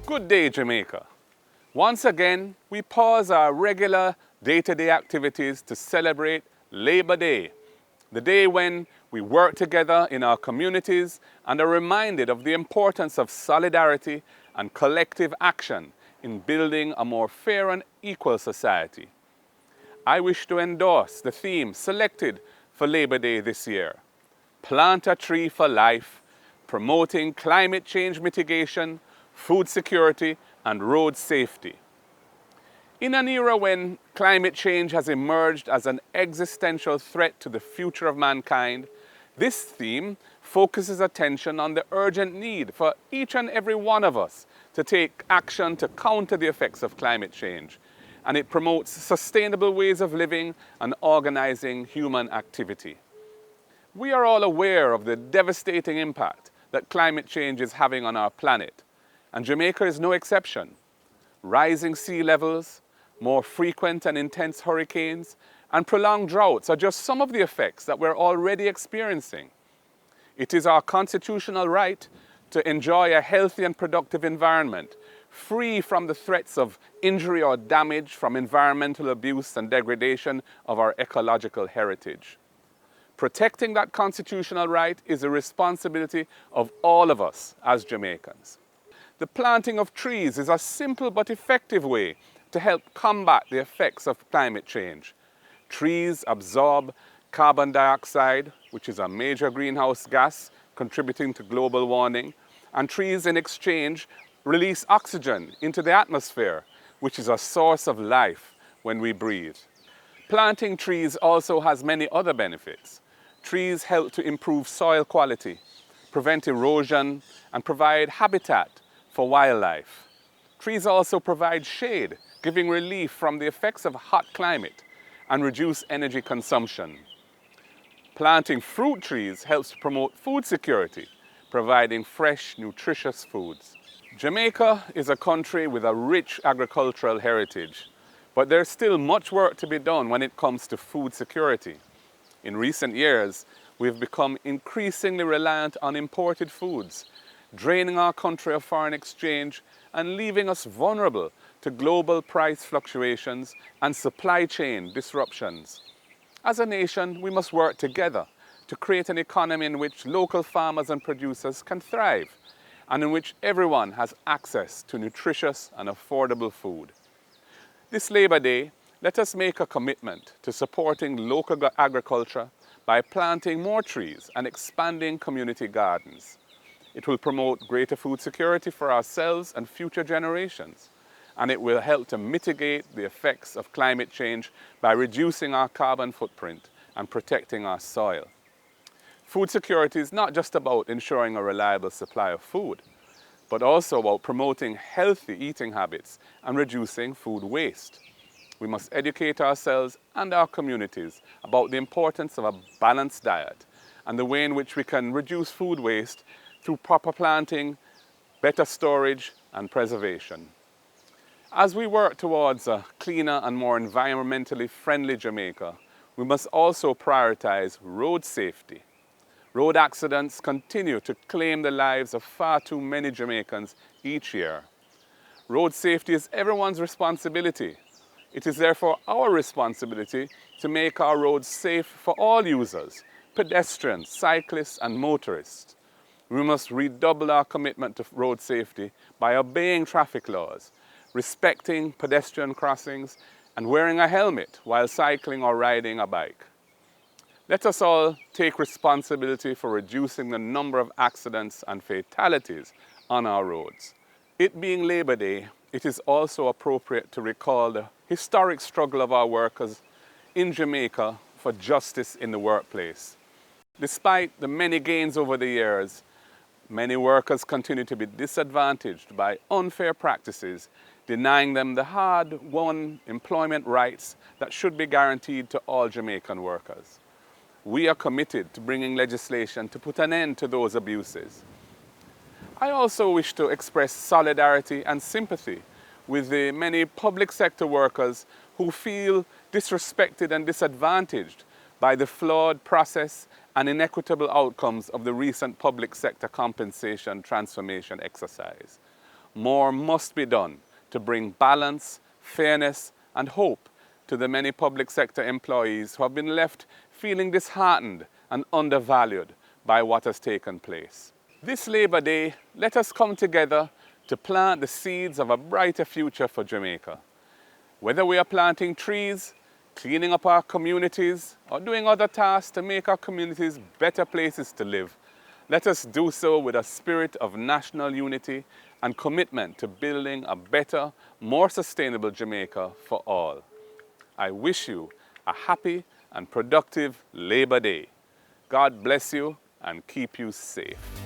Good day, Jamaica. Once again, we pause our regular day-to-day activities to celebrate Labor Day, the day when we work together in our communities and are reminded of the importance of solidarity and collective action in building a more fair and equal society. I wish to endorse the theme selected for Labor Day this year: Plant a Tree for Life, promoting climate change mitigation, food security, and road safety. In an era when climate change has emerged as an existential threat to the future of mankind, this theme focuses attention on the urgent need for each and every one of us to take action to counter the effects of climate change, and it promotes sustainable ways of living and organizing human activity. We are all aware of the devastating impact that climate change is having on our planet, and Jamaica is no exception. Rising sea levels, more frequent and intense hurricanes, and prolonged droughts are just some of the effects that we're already experiencing. It is our constitutional right to enjoy a healthy and productive environment, free from the threats of injury or damage from environmental abuse and degradation of our ecological heritage. Protecting that constitutional right is a responsibility of all of us as Jamaicans. The planting of trees is a simple but effective way to help combat the effects of climate change. Trees absorb carbon dioxide, which is a major greenhouse gas contributing to global warming, and trees in exchange release oxygen into the atmosphere, which is a source of life when we breathe. Planting trees also has many other benefits. Trees help to improve soil quality, prevent erosion, and provide habitat for wildlife. Trees also provide shade, giving relief from the effects of hot climate and reduce energy consumption. Planting fruit trees helps to promote food security, providing fresh, nutritious foods. Jamaica is a country with a rich agricultural heritage, but there's still much work to be done when it comes to food security. In recent years, we've become increasingly reliant on imported foods, draining our country of foreign exchange and leaving us vulnerable to global price fluctuations and supply chain disruptions. As a nation, we must work together to create an economy in which local farmers and producers can thrive and in which everyone has access to nutritious and affordable food. This Labor Day, let us make a commitment to supporting local agriculture by planting more trees and expanding community gardens. It will promote greater food security for ourselves and future generations, and it will help to mitigate the effects of climate change by reducing our carbon footprint and protecting our soil. Food security is not just about ensuring a reliable supply of food, but also about promoting healthy eating habits and reducing food waste. We must educate ourselves and our communities about the importance of a balanced diet and the way in which we can reduce food waste through proper planting, better storage, and preservation. As we work towards a cleaner and more environmentally friendly Jamaica, we must also prioritize road safety. Road accidents continue to claim the lives of far too many Jamaicans each year. Road safety is everyone's responsibility. It is therefore our responsibility to make our roads safe for all users, pedestrians, cyclists, and motorists. We must redouble our commitment to road safety by obeying traffic laws, respecting pedestrian crossings, and wearing a helmet while cycling or riding a bike. Let us all take responsibility for reducing the number of accidents and fatalities on our roads. It being Labor Day, it is also appropriate to recall the historic struggle of our workers in Jamaica for justice in the workplace. Despite the many gains over the years, many workers continue to be disadvantaged by unfair practices, denying them the hard-won employment rights that should be guaranteed to all Jamaican workers. We are committed to bringing legislation to put an end to those abuses. I also wish to express solidarity and sympathy with the many public sector workers who feel disrespected and disadvantaged by the flawed process and inequitable outcomes of the recent public sector compensation transformation exercise. more must be done to bring balance, fairness, and hope to the many public sector employees who have been left feeling disheartened and undervalued by what has taken place. This Labor Day, let us come together to plant the seeds of a brighter future for Jamaica. Whether we are planting trees, cleaning up our communities, or doing other tasks to make our communities better places to live, let us do so with a spirit of national unity and commitment to building a better, more sustainable Jamaica for all. I wish you a happy and productive Labor Day. God bless you and keep you safe.